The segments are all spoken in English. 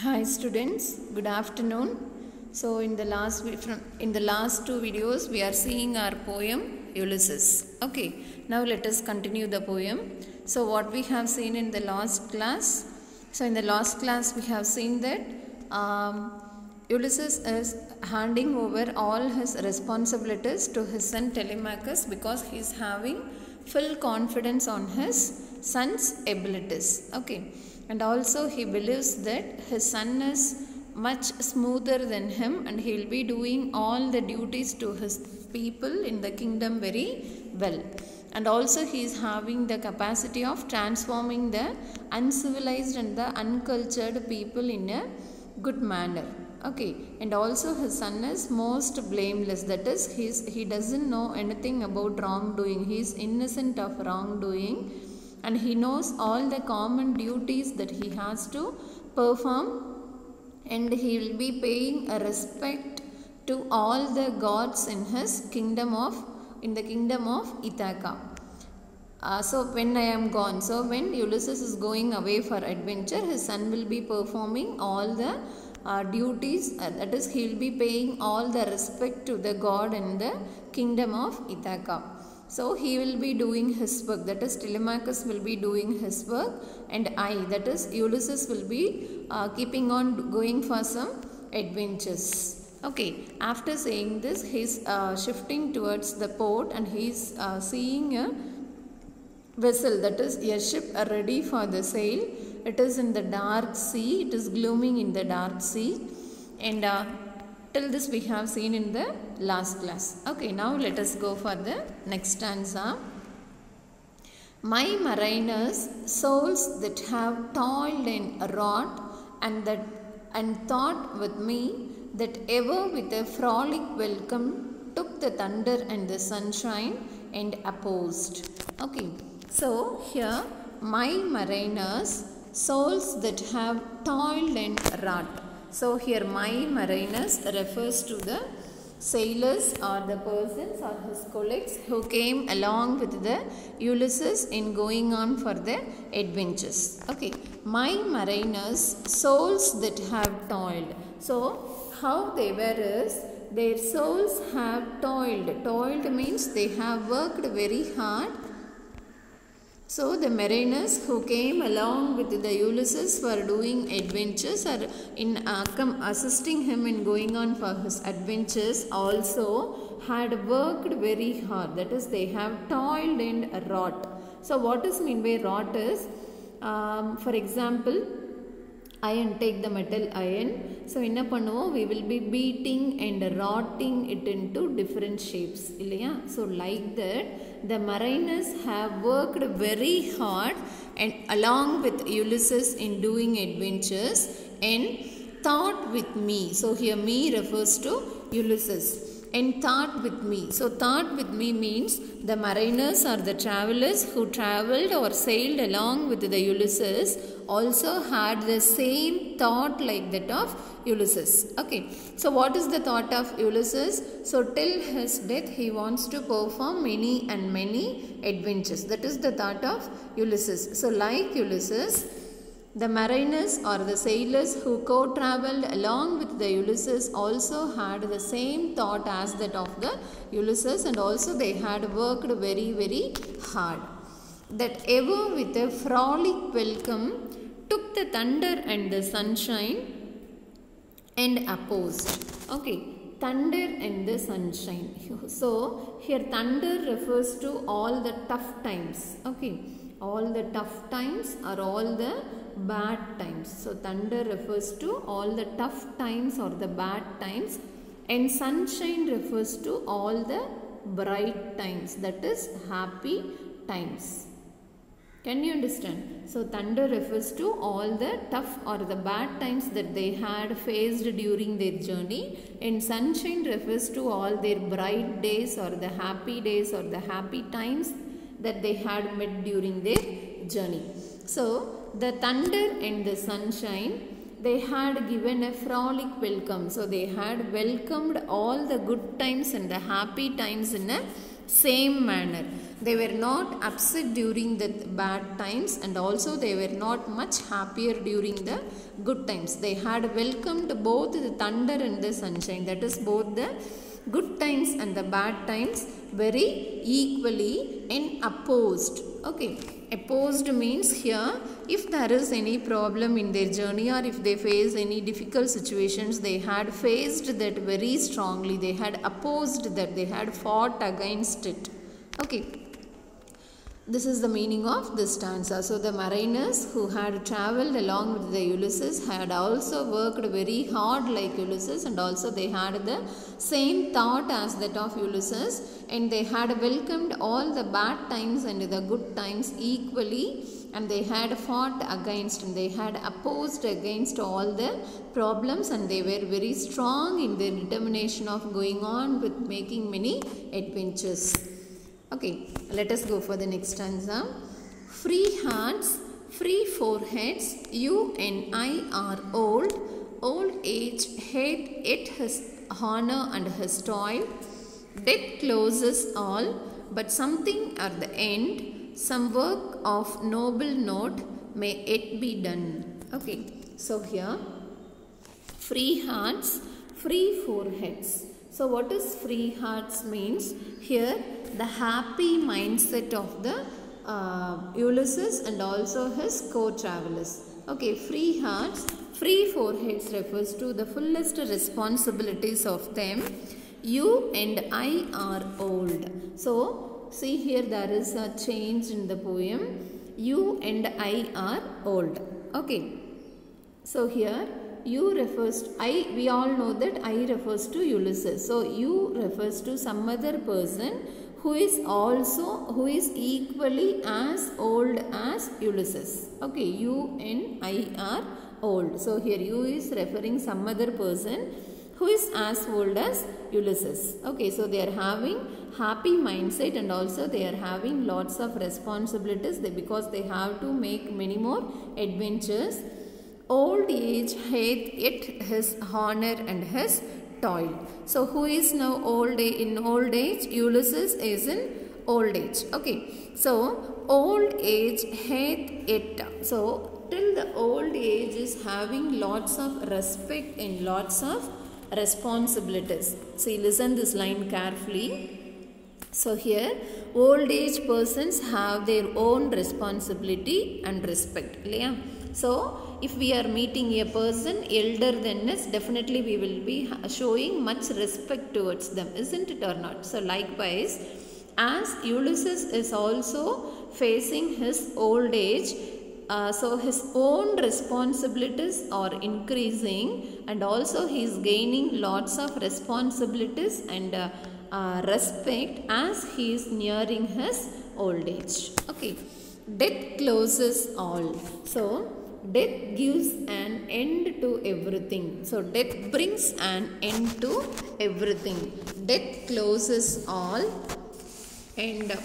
Hi students, good afternoon. So in the last two videos we are seeing our poem Ulysses. Okay, now let us continue the poem. So what we have seen in the last class? So in the last class we have seen that Ulysses is handing over all his responsibilities to his son Telemachus because he is having full confidence on his son's abilities. Okay. And also he believes that his son is much smoother than him and he will be doing all the duties to his people in the kingdom very well. And also he is having the capacity of transforming the uncivilized and the uncultured people in a good manner. Okay, and also his son is most blameless, that is he doesn't know anything about wrongdoing, he is innocent of wrongdoing. And he knows all the common duties that he has to perform, and he will be paying a respect to all the gods in the kingdom of Ithaca. So when I am gone, so when Ulysses is going away for adventure, his son will be performing all the duties, that is he will be paying all the respect to the god in the kingdom of Ithaca. So he will be doing his work, that is Telemachus will be doing his work, and that is Ulysses will be keeping on going for some adventures. Okay, after saying this, he is shifting towards the port and he is seeing a vessel, that is a ship ready for the sail. It is in the dark sea, it is glooming in the dark sea, and till this we have seen in the last class. Okay, now let us go for the next stanza. My mariners, souls that have toiled and wrought, and thought with me, that ever with a frolic welcome took the thunder and the sunshine and opposed. Okay, so here my mariners, souls that have toiled and wrought. So here my mariners refers to the sailors or the persons or his colleagues who came along with the Ulysses in going on for the adventures. Okay, my mariners, souls that have toiled. So how they were is, their souls have toiled. Toiled means they have worked very hard. So the mariners who came along with the Ulysses for doing adventures or in assisting him in going on for his adventures also had worked very hard. That is, they have toiled and wrought. So what is meant by wrought is, for example, iron, take the metal iron. So enna pannuvom, we will be beating and rotting it into different shapes. So like that, the mariners have worked very hard and along with Ulysses in doing adventures and thought with me. So here me refers to Ulysses. And thought with me. So thought with me means the mariners or the travelers who travelled or sailed along with the Ulysses also had the same thought like that of Ulysses. Okay, so what is the thought of Ulysses? So till his death he wants to perform many and many adventures. That is the thought of Ulysses. So like Ulysses, the mariners or the sailors who co-travelled along with the Ulysses also had the same thought as that of the Ulysses, and also they had worked very, very hard. That ever with a frolic welcome took the thunder and the sunshine and opposed. Okay, thunder and the sunshine. So here thunder refers to all the tough times. Okay, all the tough times or all the bad times. So thunder refers to all the tough times or the bad times, and sunshine refers to all the bright times, that is happy times. Can you understand? So thunder refers to all the tough or the bad times that they had faced during their journey, and sunshine refers to all their bright days or the happy days or the happy times that they had met during their journey. So the thunder and the sunshine, they had given a frolic welcome. So they had welcomed all the good times and the happy times in a same manner. They were not upset during the bad times, and also they were not much happier during the good times. They had welcomed both the thunder and the sunshine, that is both the good times and the bad times, very equally and opposed. Okay, opposed means here if there is any problem in their journey or if they face any difficult situations, they had faced that very strongly. They had opposed that, they had fought against it. Okay, this is the meaning of this stanza. So the mariners who had travelled along with the Ulysses had also worked very hard like Ulysses, and also they had the same thought as that of Ulysses, and they had welcomed all the bad times and the good times equally, and they had fought against and they had opposed against all the problems, and they were very strong in their determination of going on with making many adventures. Okay, let us go for the next stanza. Free hearts, free foreheads, you and I are old. Old age hath yet his honor and his toil. Death closes all, but something at the end, some work of noble note may yet be done. Okay, so here, free hearts, free foreheads. So what is free hearts means? Here the happy mindset of the Ulysses and also his co-travelers. Okay, free hearts, free foreheads refers to the fullest responsibilities of them. You and I are old. So see here there is a change in the poem. You and I are old. Okay, so here you refers to I, we all know that I refers to Ulysses. So you refers to some other person who is equally as old as Ulysses. Okay, you and I are old. So here you is referring some other person who is as old as Ulysses. Okay, so they are having happy mindset, and also they are having lots of responsibilities because they have to make many more adventures. Old age hath yet his honor and his toil. So who is now old in old age? Ulysses is in old age. Okay, so old age hath yet. So till the old age is having lots of respect and lots of responsibilities. See, listen this line carefully. So here old age persons have their own responsibility and respect. Yeah? So if we are meeting a person elder than us, definitely we will be showing much respect towards them, isn't it or not? So likewise, as Ulysses is also facing his old age, so his own responsibilities are increasing, and also he is gaining lots of responsibilities and respect as he is nearing his old age. Okay, death closes all. So death gives an end to everything. So death brings an end to everything. Death closes all, and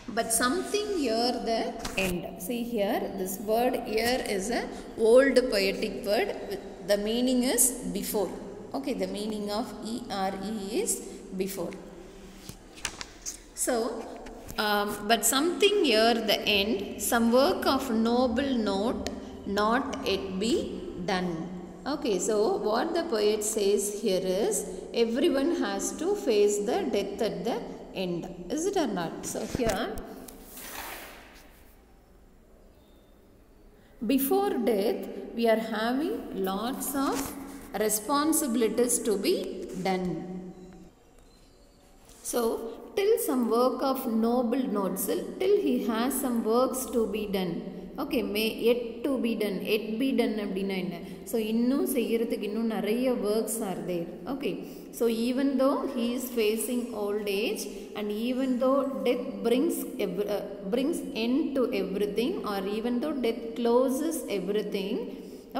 but something here the end. See here, this word here is a old poetic word. The meaning is before. Okay, the meaning of E-R-E is before. So but something here the end, some work of noble note not yet be done. Okay, so what the poet says here is everyone has to face the death at the end, is it or not? So here, before death we are having lots of responsibilities to be done. So till some work of noble notes, till he has some works to be done. Okay, may yet to be done, yet be done அப்படினா என்ன? So இன்னும் செய்யறதுக்கு இன்னும் நிறைய works are there. Okay, so even though he is facing old age, and even though death brings end to everything, or even though death closes everything,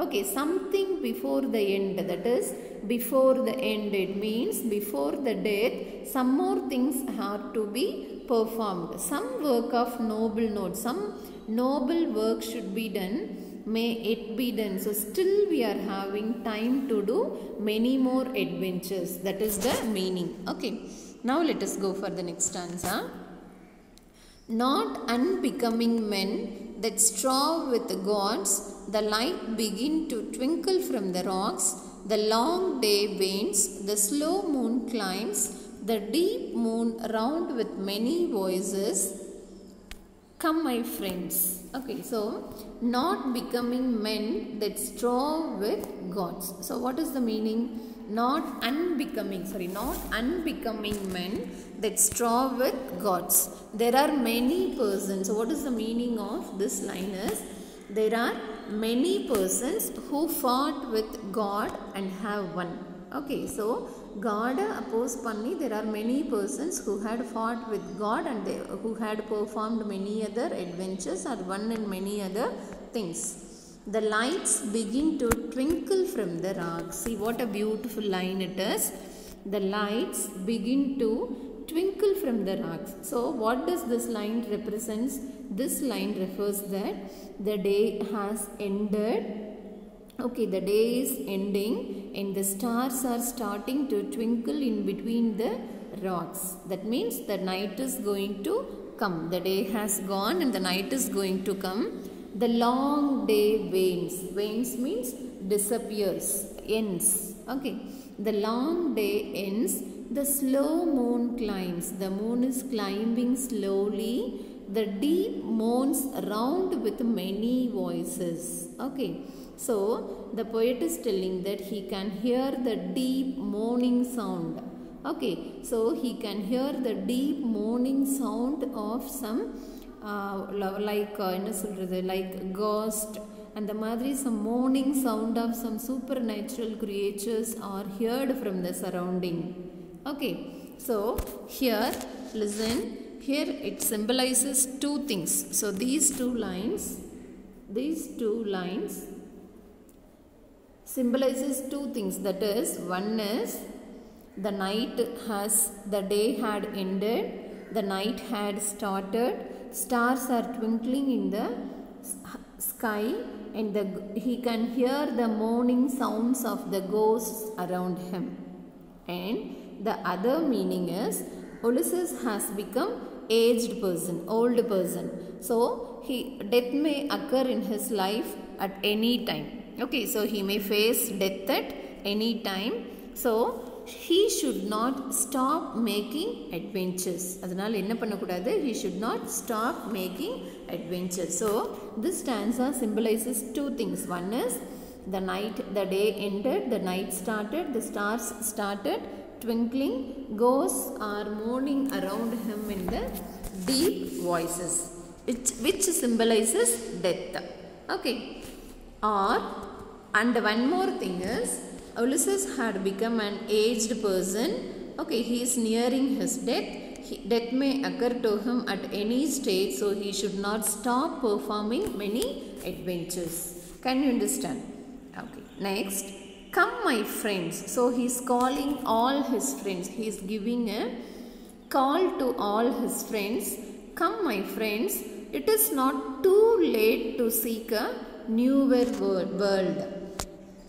okay, something before the end, that is before the end, it means before the death some more things have to be performed. Some work of noble note, some noble work should be done, may it be done. So still we are having time to do many more adventures. That is the meaning. Okay, Now let us go for the next stanza. Not unbecoming men that strive with the gods, the light begin to twinkle from the rocks, the long day wanes, the slow moon climbs, the deep moon round with many voices. Come my friends. Okay, so not becoming men that strive with gods. So what is the meaning? Not unbecoming men that strive with gods. There are many persons. So what is the meaning of this line is, there are many persons who fought with God and have won. Okay, so God oppose panni, there are many persons who had fought with God and who had performed many other adventures or won in many other things. The lights begin to twinkle from the rocks. See what a beautiful line it is. The lights begin to twinkle from the rocks. So what does this line represents? This line refers that the day has ended. Okay, the day is ending and the stars are starting to twinkle in between the rocks. That means the night is going to come. The day has gone and the night is going to come. The long day wanes. Wanes means disappears, ends. Okay, the long day ends. The slow moon climbs. The moon is climbing slowly. The deep moans around with many voices. Okay, so the poet is telling that he can hear the deep moaning sound. Okay, so he can hear the deep moaning sound of some like ghost and the madri, some moaning sound of some supernatural creatures are heard from the surrounding. Okay, so here listen, here it symbolizes two things. So these two lines symbolizes two things. That is, one is the day had ended, the night had started, stars are twinkling in the sky and he can hear the moaning sounds of the ghosts around him. And the other meaning is Ulysses has become aged person, old person. So death may occur in his life at any time. Okay, so he may face death at any time. So he should not stop making adventures. Adanal enna pannakudadu, he should not stop making adventures. So this stanza symbolizes two things. One is the day ended, the night started, the stars started twinkling, ghosts are moaning around him in the deep voices, which symbolizes death. Okay, and one more thing is, Ulysses had become an aged person. Okay, he is nearing his death. Death may occur to him at any stage, so he should not stop performing many adventures. Can you understand? Okay, next, come my friends. So he is calling all his friends. He is giving a call to all his friends. Come my friends, it is not too late to seek a newer world.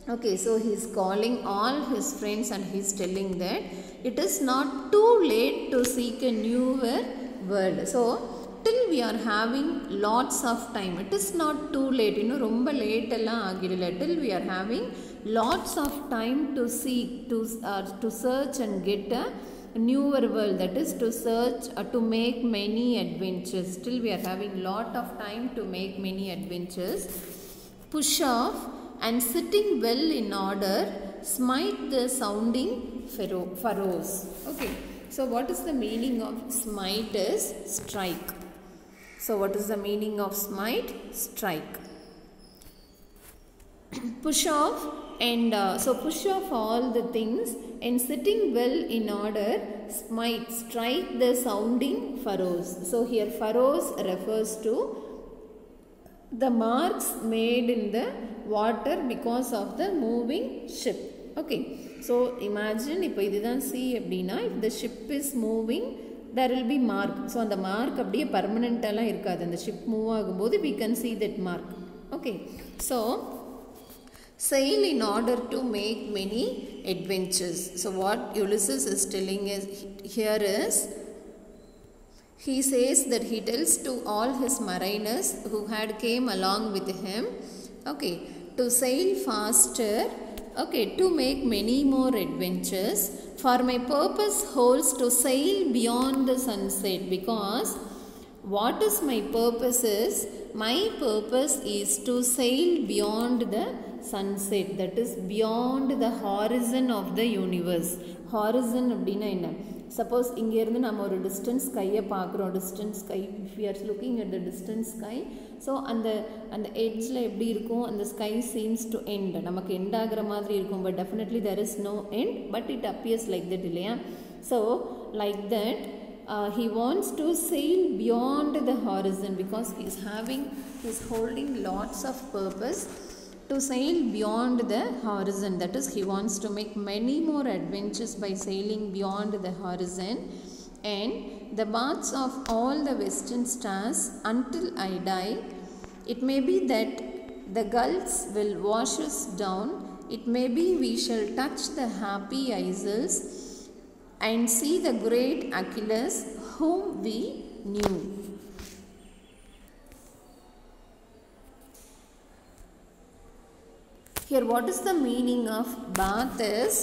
Okay, so he is calling all his friends and he is telling that it is not too late to seek a newer world. So till we are having lots of time, it is not too late. Romba late alla agidilla. Till we are having lots of time to seek, to search and get a newer world. That is to search, to make many adventures. Till we are having lot of time to make many adventures. Push off and sitting well in order, smite the sounding furrows. Okay, so what is the meaning of smite is strike. So what is the meaning of smite? Strike. Push off and so push off all the things and sitting well in order, smite, strike the sounding furrows. So here furrows refers to the marks made in the water because of the moving ship. Okay, so imagine if the ship is moving, there will be mark. So on the mark abdiye permanent alla irukadu. The ship move agumbodhu we can see that mark. Okay, so sail in order to make many adventures. So what Ulysses is telling us here is, he says that he tells to all his mariners who had came along with him, okay, to sail faster, okay, to make many more adventures, for my purpose holds to sail beyond the sunset. Because what is my purpose is, my purpose is to sail beyond the sunset, that is beyond the horizon of the universe. Horizon அப்படினா என்ன? Suppose இங்க இருந்து நம்ம ஒரு distance sky-ய பார்க்குறோம், distance sky, if we are looking at the distance sky, so அந்த edge-ல எப்படி இருக்கும், அந்த sky seems to end, நமக்கு end ஆகிற மாதிரி இருக்கும், but definitely there is no end, but it appears like that இல்லையா? So like that he wants to sail beyond the horizon, because he is holding lots of purpose to sail beyond the horizon. That is, he wants to make many more adventures by sailing beyond the horizon. And the baths of all the western stars until I die, it may be that the gulls will wash us down, it may be we shall touch the happy isles and see the great Achilles whom we knew. Here what is the meaning of bath is,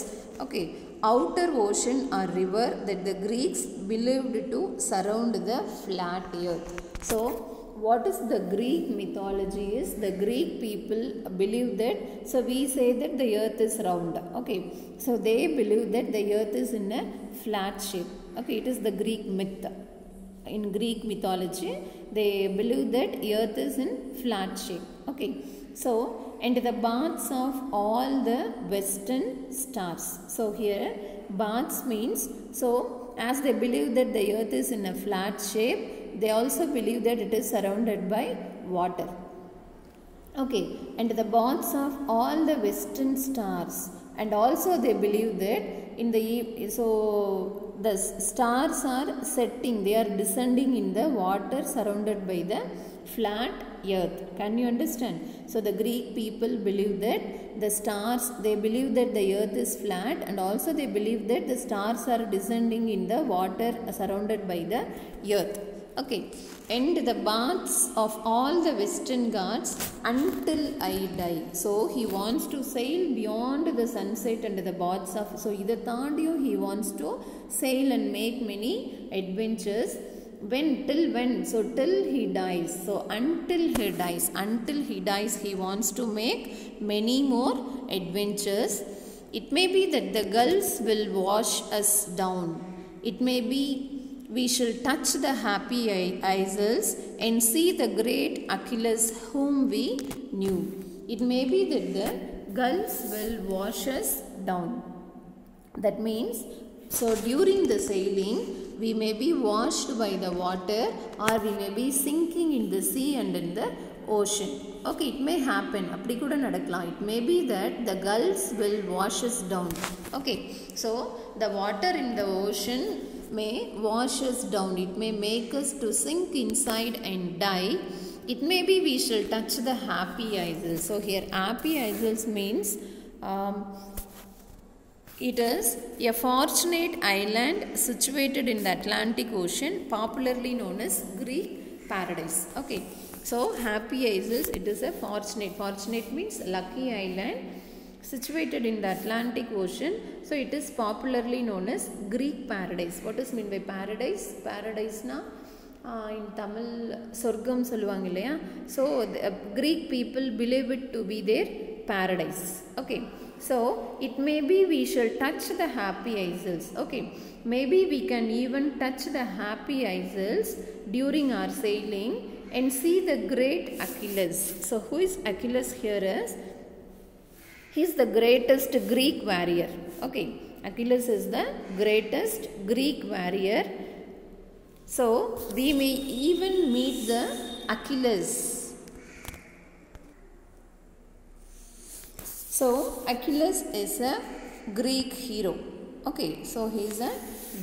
okay, outer ocean or river that the Greeks believed to surround the flat earth. So what is the Greek mythology is, the Greek people believe that, so we say that the earth is round, okay, so they believe that the earth is in a flat shape, okay, it is the Greek myth. In Greek mythology they believe that earth is in flat shape, okay. So and the baths of all the western stars. So here baths means, so as they believe that the earth is in a flat shape, they also believe that it is surrounded by water, okay, and the baths of all the western stars, and also they believe that in the, so the stars are setting, they are descending in the water surrounded by the flat earth. Can you understand? So the Greek people believe that the stars, they believe that the earth is flat, and also they believe that the stars are descending in the water surrounded by the earth, okay. And the baths of all the western gods until I die. So he wants to sail beyond the sunset and the baths of, so idha taandiyo he wants to sail and make many adventures. When? Till when? So till he dies. So until he dies he wants to make many more adventures. It may be that the gulls will wash us down, it may be we shall touch the happy isles and see the great Achilles whom we knew. It may be that the gulls will wash us down. That means, so during the sailing we may be washed by the water, or we may be sinking in the sea and in the ocean. Okay, it may happen. Appadi kuda nadakalam. It may be that the gulls will wash us down. Okay, so the water in the ocean may wash us down. It may make us to sink inside and die. It may be we shall touch the happy isles. So here happy isles means it is a fortunate island situated in the Atlantic Ocean, popularly known as Greek paradise. Okay, so happy isles, it is a fortunate means lucky island situated in the Atlantic Ocean. So it is popularly known as Greek paradise. What is mean by paradise? Paradise na in Tamil Sorgam சொல்லுவாங்க இல்லையா? So the Greek people believe it to be their paradise. Okay, so it may be we shall touch the happy isles. Okay, maybe we can even touch the happy isles during our sailing and see the great Achilles. So who is Achilles here is? He is the greatest Greek warrior. Okay, Achilles is the greatest Greek warrior. So we may even meet the Achilles. So Achilles is a Greek hero. Okay, so he is a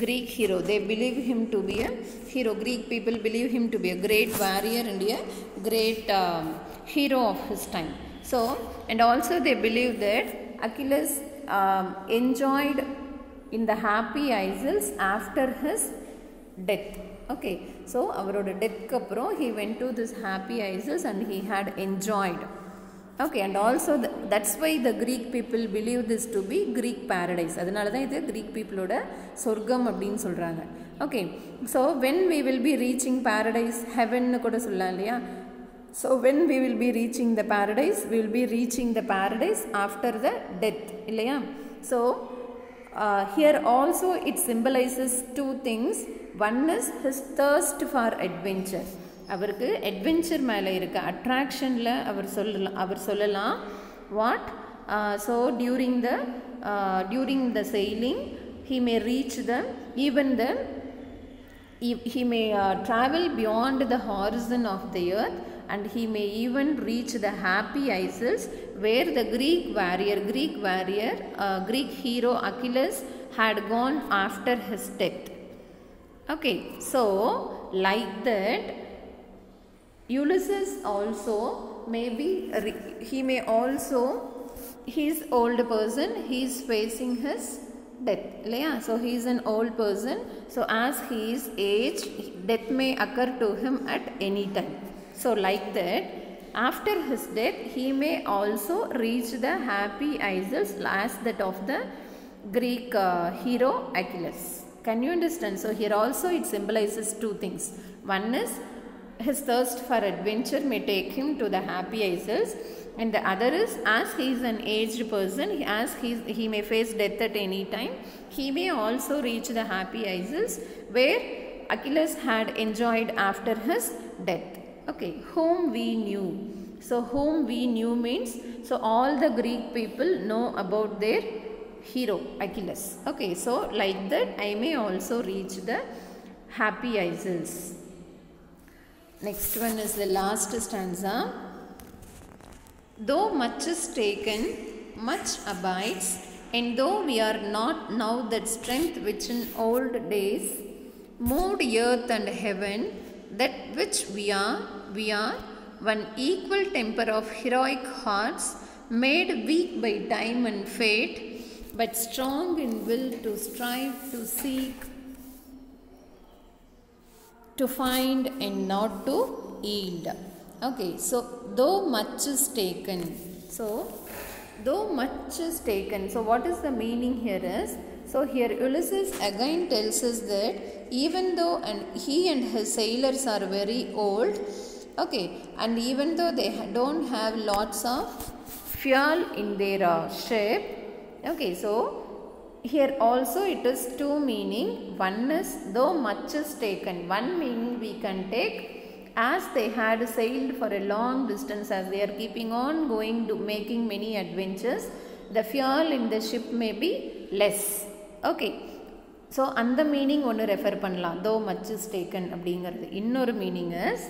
Greek hero. They believe him to be a hero. Greek people believe him to be a great warrior and a great hero of his time. So, and also they believe that Achilles enjoyed in the happy isles after his death. Okay, so avaroda death kapro he went to this happy isles and he had enjoyed. Okay, and also that's why the Greek people believe this to be Greek paradise. Adanaladha idu Greek people oda sorgam appdin solranga. Okay, so when we will be reaching paradise, heaven nu kuda sollalam illaya. So when we will be reaching the paradise, we will be reaching the paradise after the death illaya. So here also it symbolizes two things. One is his thirst for adventure. அவருக்கு adventure மேலே இருக்க attractionல அவர் சொல்லலாம் what so during the sailing he may reach the even the he may travel beyond the horizon of the earth, and he may even reach the happy isles where the Greek hero Achilles had gone after his death. Okay, so like that Ulysses also he may also, he is old person, he is facing his death. So he is an old person, so as he is aged, death may occur to him at any time. So like that, after his death he may also reach the happy isles as that of the Greek hero Achilles. Can you understand? So here also it symbolizes two things. One is his thirst for adventure may take him to the happy isles, and the other is as he is an aged person, as he may face death at any time, he may also reach the happy isles where Achilles had enjoyed after his death. Okay, whom we knew. So whom we knew means, so all the Greek people know about their hero Achilles. Okay, so like that I may also reach the happy isles. Next one is the last stanza. Though much is taken, much abides, and though we are not now that strength which in old days moved earth and heaven, that which we are one equal temper of heroic hearts, made weak by time and fate, but strong in will to strive, to seek, to find, and not to yield. Okay, so though much is taken. So though much is taken. So what is the meaning here is, so here Ulysses again tells us that even though he and his sailors are very old, okay, and even though they don't have lots of fuel in their ship, okay, so here also it is two meaning. One is though much is taken. One meaning we can take as they had sailed for a long distance, as they are keeping on going to making many adventures, the fuel in the ship may be less. Okay, so and the meaning one refer pannalam, though much is taken அப்படிங்கிறது. இன்னொரு meaning is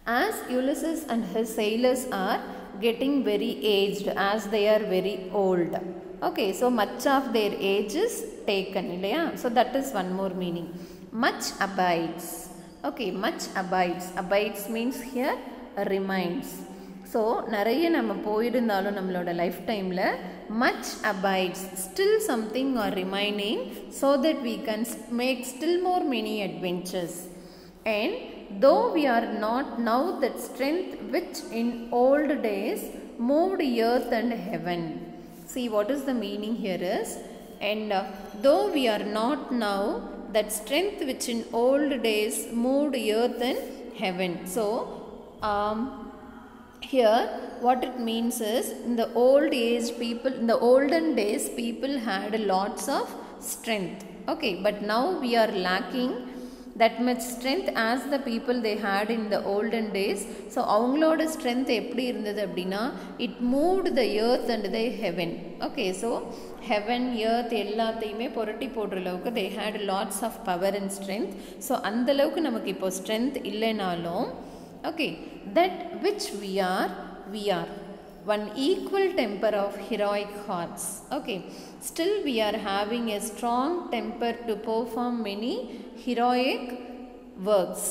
as Ulysses and his sailors are getting very aged, as they are very old. Okay, so much of their age is taken. So that is one more meaning. Much abides. Okay, much abides. Abides means here remains. So நிறைய நம்ம போயிருந்தாலும் நம்மளோட life டைமில் much abides, still something are remaining, so that we can make still more many adventures. And though we are not now that strength which in old days moved earth and heaven. See what is the meaning here is, and though we are not now that strength which in old days moved earth and heaven. So here what it means is, in the old age people, in the olden days people had lots of strength. Okay, but now we are lacking that much strength as the people they had in the olden days. So avangaloda strength eppadi irundhathu appadina, it moved the earth and the heaven. Okay, so heaven, earth எல்லாத்தையுமே புரட்டி போடுற அளவுக்கு they had lots of power and strength. So அந்த அளவுக்கு நமக்கு இப்போ strength இல்லைனாலும், okay, that which we are one equal temper of heroic hearts. Okay, still we are having a strong temper to perform many heroic works.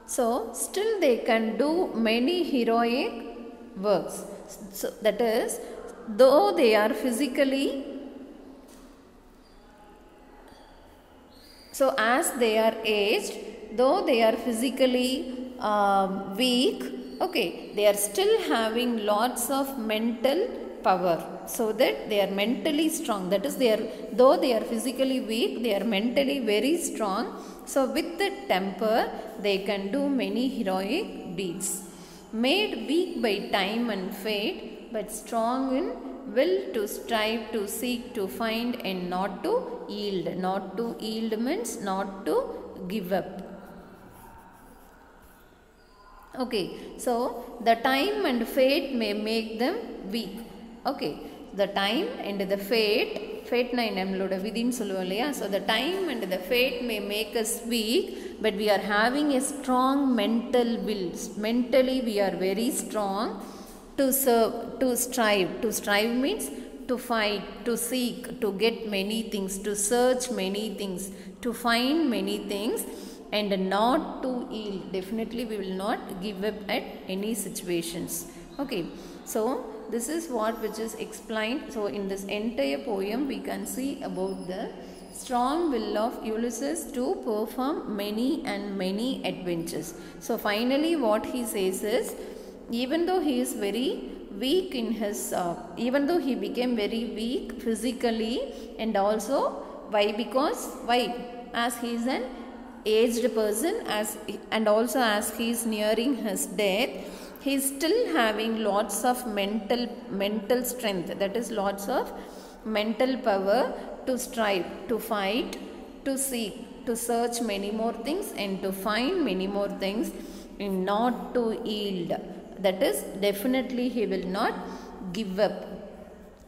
So still they can do many heroic works. So that is, though they are physically, so as they are aged, though they are physically weak, okay, they are still having lots of mental power, so that they are mentally strong. That is, though they are physically weak, they are mentally very strong. So with the temper, they can do many heroic deeds. Made weak by time and fate, but strong in will to strive, to seek, to find, and not to yield. Not to yield means not to give up. Okay, so the time and fate may make them weak. Okay, the time and the fate na nammaloda vidin solluvom illaya. So the time and the fate may make us weak, but we are having a strong mental will. Mentally we are very strong to serve, to strive. To strive means to fight, to seek, to get many things, to search many things, to find many things, and not to yield. Definitely we will not give up at any situations. Okay, so this is what which is explained. So in this entire poem we can see about the strong will of Ulysses to perform many and many adventures. So finally what he says is, even though he is very weak in his, even though he became very weak physically, and also why? As he is an aged person, and also as he is nearing his death, he is still having lots of mental strength. That is, lots of mental power to strive, to fight, to seek, to search many more things, and to find many more things, and not to yield. That is, definitely he will not give up.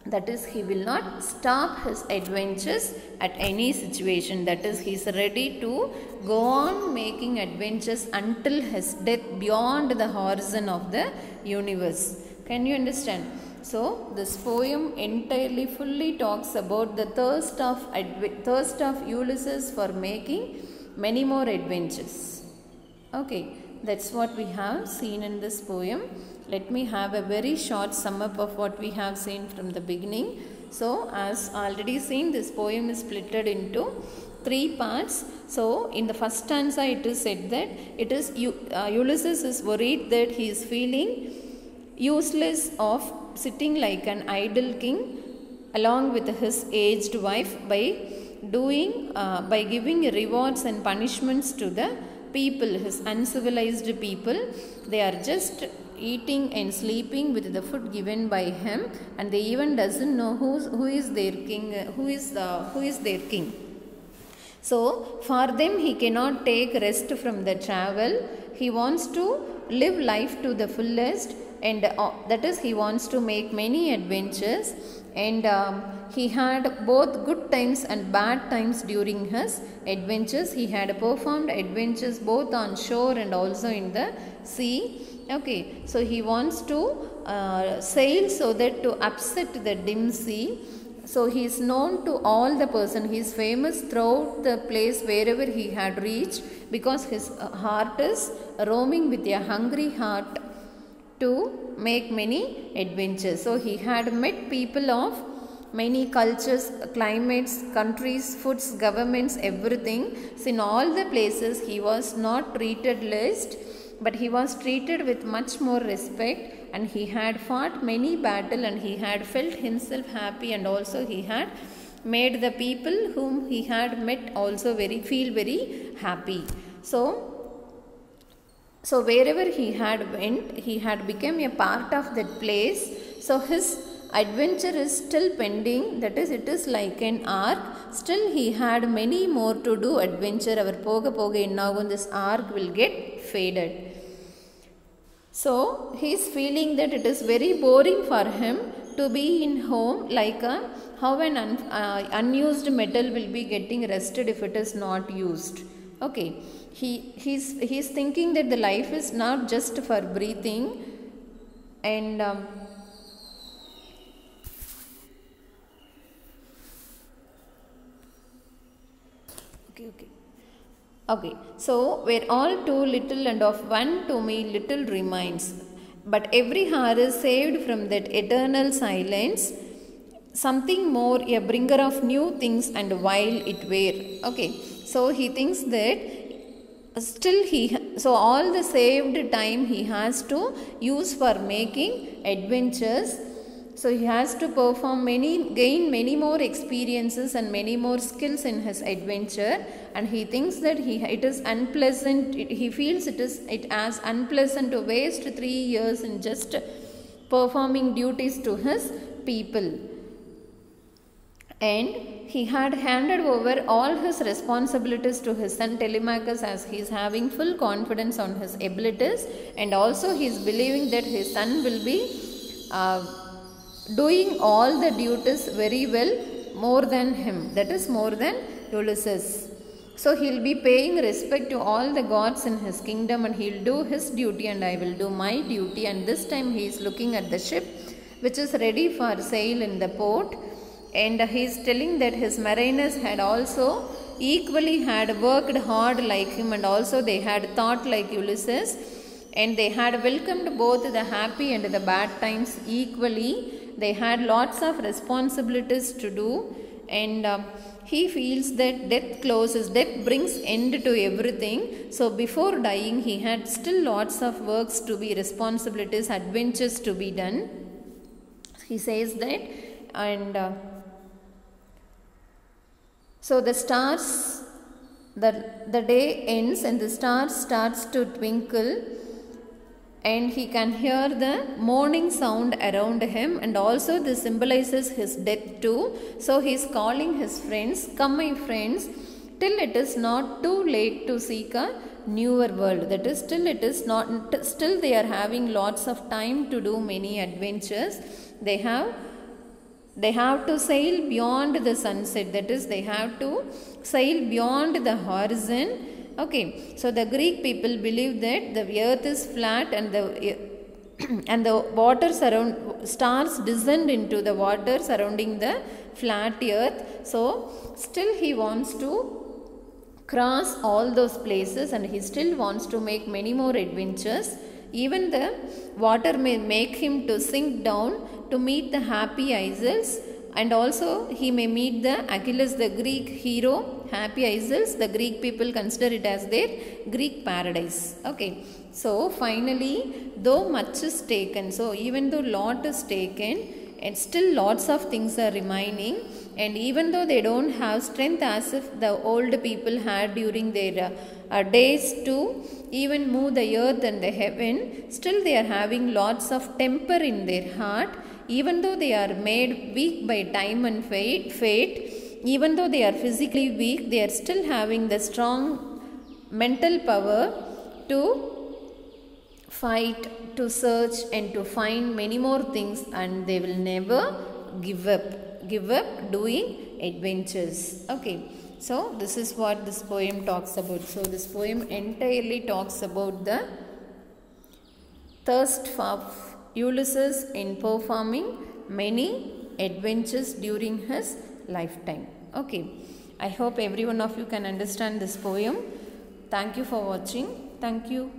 That is, he will not stop his adventures at any situation. That is, he is ready to go on making adventures until his death, beyond the horizon of the universe. Can you understand? So this poem entirely fully talks about the thirst of Ulysses for making many more adventures. Okay, that's what we have seen in this poem. Let me have a very short sum up of what we have seen from the beginning. So as already seen, this poem is split into 3 parts. So in the first stanza it is said that it is Ulysses is worried that he is feeling useless of sitting like an idle king along with his aged wife by giving rewards and punishments to the people, his uncivilized people. They are just eating and sleeping with the food given by him, and they even doesn't know who is their king, who is their king. So for them he cannot take rest from the travel. He wants to live life to the fullest, and that is, he wants to make many adventures, and he had both good times and bad times during his adventures. He had performed adventures both on shore and also in the sea. Okay, so he wants to sail so that to upset the dim sea. So he is known to all the person. He is famous throughout the place wherever he had reached, because his heart is roaming with a hungry heart to make many adventures. So he had met people of many cultures, climates, countries, foods, governments, everything. So in all the places he was not treated less, but he was treated with much more respect, and he had fought many battles, and he had felt himself happy, and also he had made the people whom he had met also feel very happy. So wherever he had went, he had become a part of that place. So his adventure is still pending. That is, it is like an arc. Still he had many more to do adventure. Our poga innagum, this arc will get faded. So he is feeling that it is very boring for him to be in home, like how an unused metal will be getting rusted if it is not used. Okay, he's thinking that the life is not just for breathing, and okay. Okay, so where all too little and of one to me little remains, but every heart is saved from that eternal silence, something more, a bringer of new things and while it were. Okay, so he thinks that still so all the saved time he has to use for making adventures. So he has to gain many more experiences and many more skills in his adventure, and he thinks that it is unpleasant. He feels it as unpleasant to waste 3 years in just performing duties to his people. And he had handed over all his responsibilities to his son Telemachus, as he is having full confidence on his abilities, and also he is believing that his son will be doing all the duties very well, more than him, that is more than Ulysses. So he will be paying respect to all the gods in his kingdom, and he will do his duty and I will do my duty. And this time he is looking at the ship which is ready for sail in the port, and he is telling that his mariners had also equally had worked hard like him, and also they had thought like Ulysses, and they had welcomed both the happy and the bad times equally. They had lots of responsibilities to do, and he feels that death brings end to everything. So before dying he had still lots of works to be, responsibilities, adventures to be done. He says that, and so the stars, the day ends and the stars starts to twinkle, and he can hear the morning sound around him, and also this symbolizes his death too. So he is calling his friends, come my friends, till it is not too late to seek a newer world. That is, still they are having lots of time to do many adventures. They have to sail beyond the sunset, that is, they have to sail beyond the horizon. Okay, so the Greek people believe that the earth is flat, and the water stars descend into the water surrounding the flat earth. So still he wants to cross all those places, and he still wants to make many more adventures. Even the water may make him to sink down to meet the happy Aeschylus, and also he may meet the Achilles, the Greek hero. Happy Aeschylus, the Greek people consider it as their Greek paradise. Okay, so finally, though much is taken, so even though lot is taken, and still lots of things are remaining, and even though they don't have strength as if the old people had during their days to even move the earth and the heaven, still they are having lots of temper in their heart. Even though they are made weak by time and fate, even though they are physically weak, they are still having the strong mental power to fight, to search, and to find many more things, and they will never give up doing adventures. Okay, so this is what this poem talks about. So this poem entirely talks about the thirst of Ulysses in performing many adventures during his lifetime. Okay, I hope every one of you can understand this poem. Thank you for watching. Thank you.